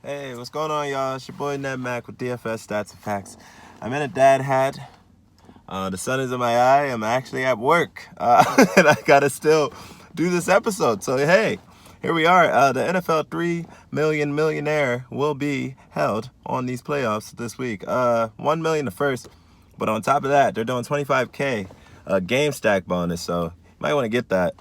Hey, what's going on, y'all? It's your boy Ned Mac with DFS Stats&Facts. I'm in a dad hat. The sun is in my eye. I'm actually at work, and I gotta still do this episode. So hey, here we are. The NFL 3 million millionaire will be held on these playoffs this week. 1 million the first, but on top of that, they're doing 25K game stack bonus. So you might want to get that.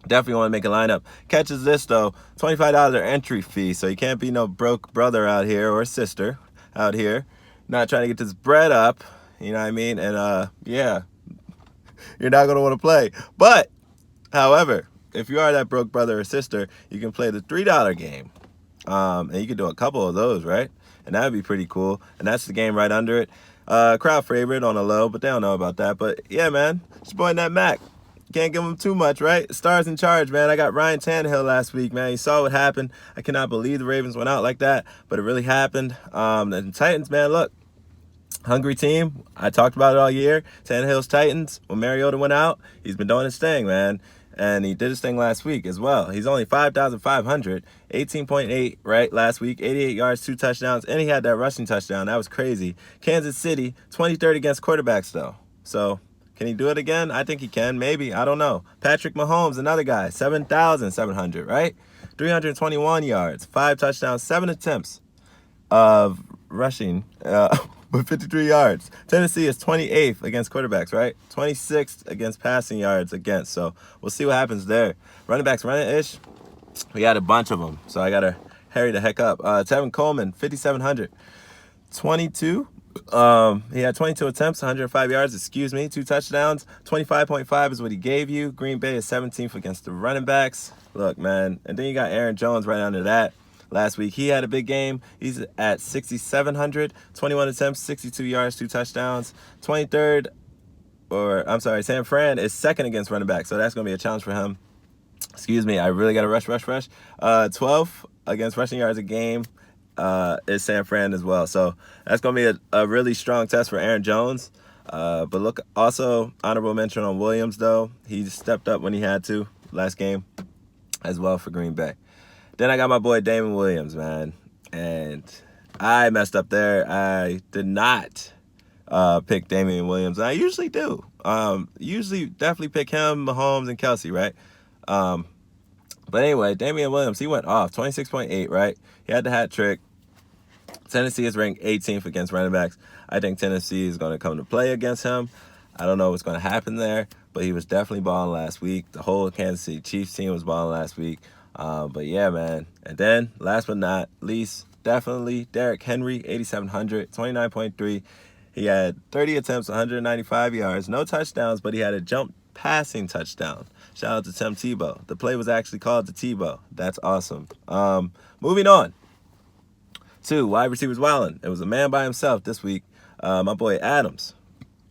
Definitely want to make a lineup. Catches this though, $25 entry fee, so you can't be no broke brother out here or sister out here, not trying to get this bread up. You know what I mean? And yeah, you're not gonna want to play. But, however, if you are that broke brother or sister, you can play the $3 game, and you can do a couple of those, right? And that would be pretty cool. And that's the game right under it. Crowd favorite on a low, but they don't know about that. But yeah, man, it's your boy Ned Mac. Can't give him too much, right? Stars in charge, man. I got Ryan Tannehill last week, man. You saw what happened. I cannot believe the Ravens went out like that, but it really happened. The Titans, man, look, hungry team. I talked about it all year. Tannehill's Titans. When Mariota went out, he's been doing his thing, man. And he did his thing last week as well. He's only 5,500, 18.8, right, last week, 88 yards, 2 touchdowns, and he had that rushing touchdown. That was crazy. Kansas City, 23rd against quarterbacks, though. So can he do it again? I think he can. Maybe. I don't know. Patrick Mahomes, another guy, 7,700, right? 321 yards, 5 touchdowns, 7 attempts of rushing with 53 yards. Tennessee is 28th against quarterbacks, right? 26th against passing yards against. So we'll see what happens there. Running backs running-ish. We got a bunch of them, so I got to hurry the heck up. Tevin Coleman, 5,700. 22. He had 22 attempts, 105 yards, 2 touchdowns. 25.5 is what he gave you. Green Bay is 17th against the running backs. Look, man. And then you got Aaron Jones right under that. Last week, he had a big game. He's at 6,700, 21 attempts, 62 yards, 2 touchdowns. 23rd, San Fran is second against running back, so that's going to be a challenge for him. Excuse me, I really got to rush. 12th against rushing yards a game is San Fran as well. So that's going to be a really strong test for Aaron Jones. But look, also honorable mention on Williams, though. He stepped up when he had to last game as well for Green Bay. Then I got my boy Damon Williams, man. And I messed up there. I did not pick Damian Williams. I usually do. Usually definitely pick him, Mahomes, and Kelsey, right? But anyway, Damian Williams, he went off. 26.8, right? He had the hat trick. Tennessee is ranked 18th against running backs. I think Tennessee is going to come to play against him. I don't know what's going to happen there, but he was definitely balling last week. The whole Kansas City Chiefs team was balling last week. But yeah, man. And then, last but not least, definitely Derrick Henry, 8,700, 29.3. He had 30 attempts, 195 yards, no touchdowns, but he had a jump passing touchdown. Shout out to Tim Tebow. The play was actually called to Tebow. That's awesome. Moving on to wide receivers wildin'. It was a man by himself this week. My boy Adams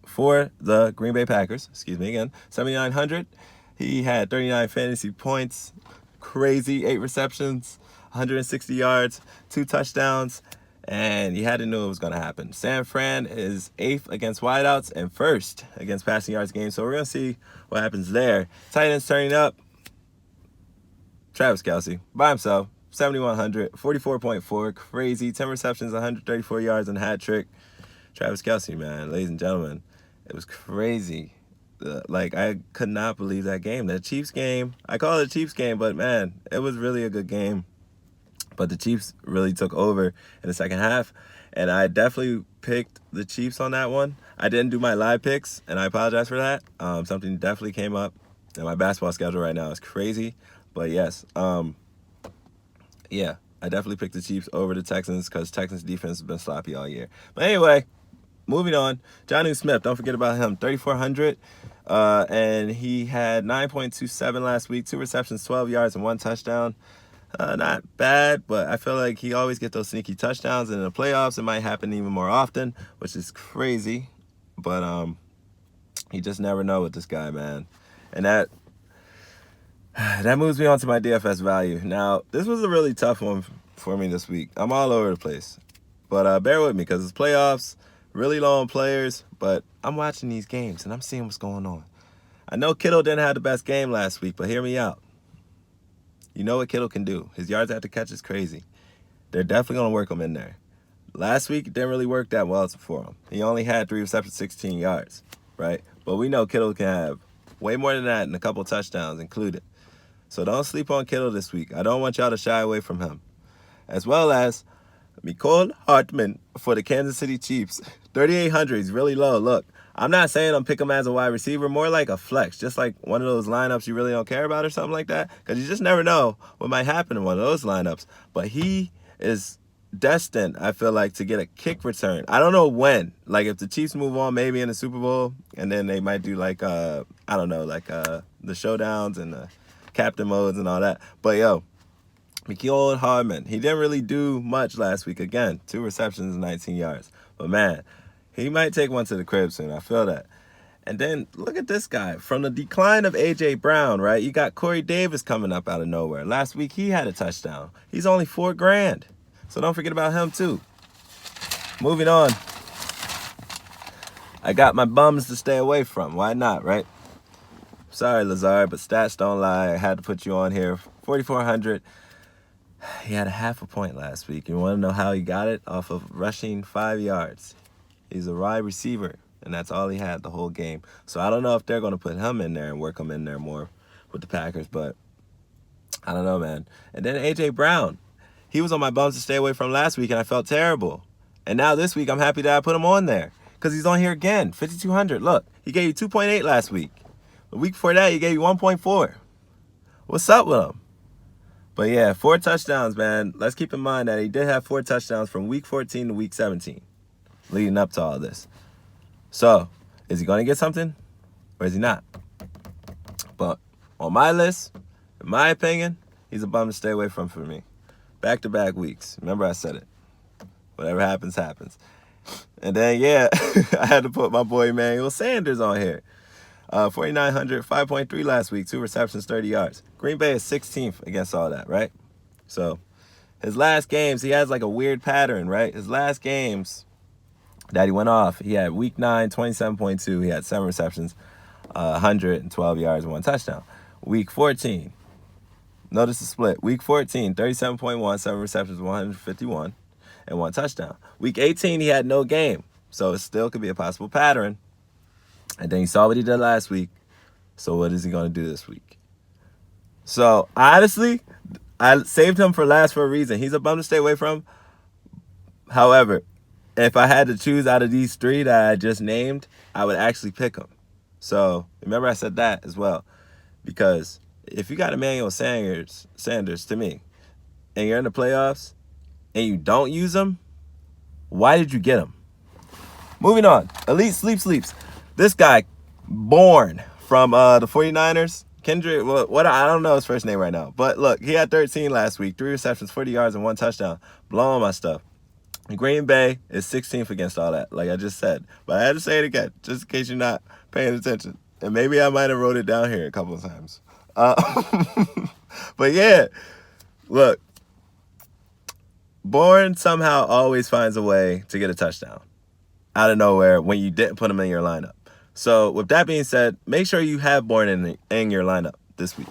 for the Green Bay Packers. Excuse me again. 7,900. He had 39 fantasy points. Crazy, 8 receptions, 160 yards, 2 touchdowns, and you had to know it was going to happen. San Fran is 8th against wideouts and 1st against passing yards games, so we're going to see what happens there. Titans turning up. Travis Kelce by himself, 7,100, 44.4, crazy, 10 receptions, 134 yards, and a hat trick. Travis Kelce, man, ladies and gentlemen, it was crazy. I could not believe that game. The Chiefs game, I call it a Chiefs game, but man, it was really a good game. But the Chiefs really took over in the second half, and I definitely picked the Chiefs on that one. I didn't do my live picks, and I apologize for that. Something definitely came up, and my basketball schedule right now is crazy. But yes, yeah, I definitely picked the Chiefs over the Texans because Texans defense has been sloppy all year. But anyway, moving on, Jonnu Smith, don't forget about him, 3,400, and he had 9.27 last week, 2 receptions, 12 yards, and 1 touchdown. Not bad, but I feel like he always gets those sneaky touchdowns, and in the playoffs, it might happen even more often, which is crazy, but you just never know with this guy, man. And that moves me on to my DFS value. Now, this was a really tough one for me this week. I'm all over the place, but bear with me because it's playoffs. Really low on players, but I'm watching these games and I'm seeing what's going on. I know Kittle didn't have the best game last week, but hear me out. You know what Kittle can do. His yards after catch is crazy. they're definitely going to work him in there. Last week, it didn't really work that well for him. He only had 3 receptions, 16 yards, right? But we know Kittle can have way more than that and a couple touchdowns included. So don't sleep on Kittle this week. I don't want y'all to shy away from him. As well as Mecole Hardman for the Kansas City Chiefs. 3,800 is really low. Look, I'm not saying I'm picking him as a wide receiver, more like a flex, just like one of those lineups you really don't care about or something like that, because you just never know what might happen in one of those lineups. But he is destined, I feel like, to get a kick return. I don't know when. Like, if the Chiefs move on, maybe in the Super Bowl, and then they might do, like, I don't know, like the showdowns and the captain modes and all that. But, yo, Mecole Hardman, he didn't really do much last week. Again, 2 receptions and 19 yards. But, man, he might take one to the crib soon. I feel that. And then look at this guy. From the decline of A.J. Brown, right, you got Corey Davis coming up out of nowhere. Last week, he had a touchdown. He's only $4,000. So don't forget about him, too. Moving on. I got my bums to stay away from. Why not, right? Sorry, Lazard, but stats don't lie. I had to put you on here. 4,400. He had a half a point last week. You want to know how he got it? Off of rushing 5 yards. He's a wide receiver, and that's all he had the whole game. So I don't know if they're going to put him in there and work him in there more with the Packers, but I don't know, man. And then A.J. Brown. He was on my bums to stay away from last week, and I felt terrible. And now this week, I'm happy that I put him on there because he's on here again, 5,200. Look, he gave you 2.8 last week. The week before that, he gave you 1.4. What's up with him? But, yeah, 4 touchdowns, man. Let's keep in mind that he did have 4 touchdowns from week 14 to week 17 leading up to all this. So, is he going to get something or is he not? But on my list, in my opinion, he's a bum to stay away from for me. Back-to-back weeks. Remember I said it. Whatever happens, happens. And then, yeah, I had to put my boy Emmanuel Sanders on here. 4,900, 5.3 last week, 2 receptions, 30 yards. Green Bay is 16th against all that, right? So his last games, he has like a weird pattern, right? His last games that he went off, he had week 9, 27.2. He had 7 receptions, 112 yards, and 1 touchdown. Week 14. Notice the split. Week 14, 37.1, 7 receptions, 151, and 1 touchdown. Week 18, he had no game, so it still could be a possible pattern. And then you saw what he did last week, so what is he going to do this week? So, honestly, I saved him for last for a reason. He's a bum to stay away from. However, if I had to choose out of these 3 that I just named, I would actually pick him. So, remember I said that as well, because if you got Emmanuel Sanders to me, and you're in the playoffs, and you don't use him, why did you get him? Moving on. Elite Sleeps. This guy, born from the 49ers, Kendrick, what I don't know his first name right now. But look, he had 13 last week, 3 receptions, 40 yards, and 1 touchdown. Blowing my stuff. Green Bay is 16th against all that, like I just said. But I had to say it again, just in case you're not paying attention. And maybe I might have wrote it down here a couple of times. But yeah, look, Bourne somehow always finds a way to get a touchdown out of nowhere when you didn't put him in your lineup. So with that being said, make sure you have Bourne in your lineup this week.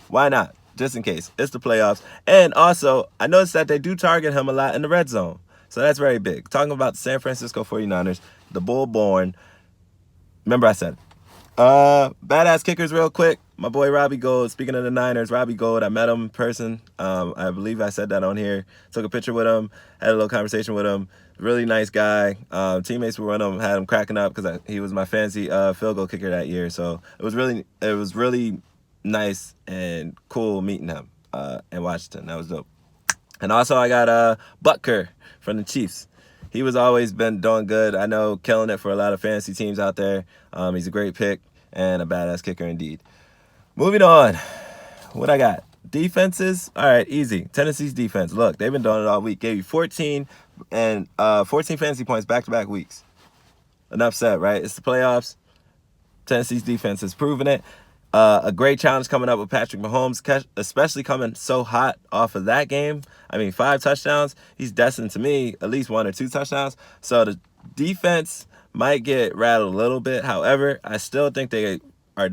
Why not? Just in case. It's the playoffs. And also, I noticed that they do target him a lot in the red zone. So that's very big. Talking about the San Francisco 49ers, the Bull Bourne. Remember I said it. Badass kickers real quick. My boy Robbie Gold. Speaking of the Niners, Robbie Gold, I met him in person. I believe I said that on here. Took a picture with him. Had a little conversation with him. Really nice guy. Teammates were running him, had him cracking up because he was my fancy field goal kicker that year. So it was really nice and cool meeting him in Washington. That was dope. And also I got Butker from the Chiefs. He was always been doing good. I know, killing it for a lot of fantasy teams out there. He's a great pick and a badass kicker indeed. Moving on. What I got? Defenses. All right, easy. Tennessee's defense. Look, they've been doing it all week. Gave you 14 fantasy points back-to-back weeks. Enough said, right? It's the playoffs. Tennessee's defense has proven it. A great challenge coming up with Patrick Mahomes, especially coming so hot off of that game. I mean, 5 touchdowns. He's destined to me at least 1 or 2 touchdowns. So the defense might get rattled a little bit. However, I still think they are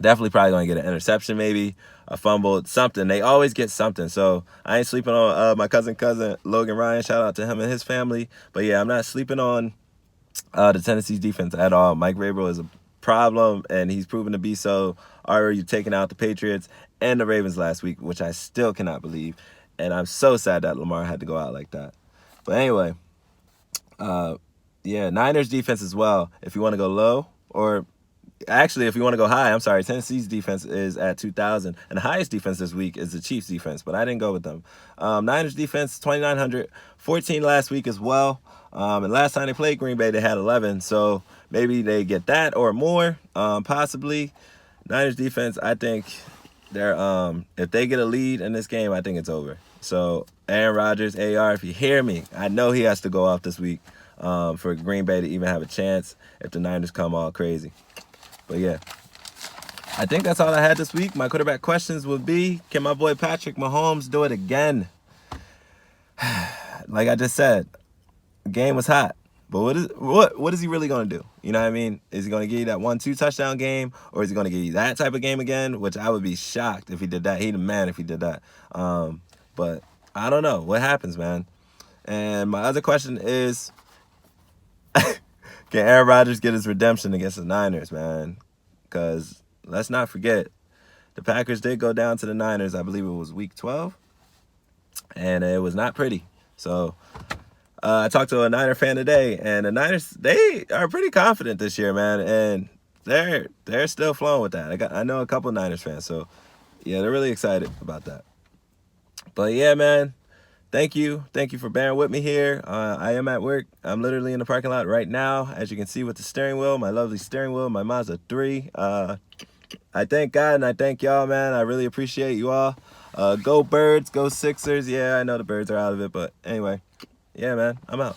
Definitely probably going to get an interception, maybe a fumble, something. They always get something. So I ain't sleeping on my cousin Logan Ryan. Shout out to him and his family. But yeah, I'm not sleeping on the Tennessee's defense at all. Mike Vrabel is a problem, and he's proven to be so. Already taking out the Patriots and the Ravens last week, which I still cannot believe. And I'm so sad that Lamar had to go out like that. But anyway, yeah, Niners defense as well. If you want to go low, or actually, if you want to go high, I'm sorry, Tennessee's defense is at 2,000. And the highest defense this week is the Chiefs defense, but I didn't go with them. Niners defense, 2,900, 14 last week as well. And last time they played Green Bay, they had 11. So maybe they get that or more, possibly. Niners defense, I think they're if they get a lead in this game, I think it's over. So Aaron Rodgers, AR, if you hear me, I know he has to go off this week for Green Bay to even have a chance if the Niners come all crazy. But yeah, I think that's all I had this week. My quarterback questions would be, can my boy Patrick Mahomes do it again? Like I just said, the game was hot. But what is he really going to do? You know what I mean? Is he going to give you that 1-2 touchdown game? Or is he going to give you that type of game again? Which I would be shocked if he did that. He'd a man if he did that. But I don't know. What happens, man? And my other question is, can Aaron Rodgers get his redemption against the Niners, man? Because let's not forget, the Packers did go down to the Niners. I believe it was week 12. And it was not pretty. So I talked to a Niner fan today, and the Niners, they are pretty confident this year, man, and they're still flowing with that. I know a couple Niners fans, so yeah, they're really excited about that. But yeah, man, thank you for bearing with me here. I am at work. I'm literally in the parking lot right now, as you can see with the steering wheel, my lovely steering wheel, my Mazda 3. I thank God and I thank y'all, man. I really appreciate you all. Go Birds, go Sixers. Yeah, I know the Birds are out of it, but anyway. Yeah, man, I'm out.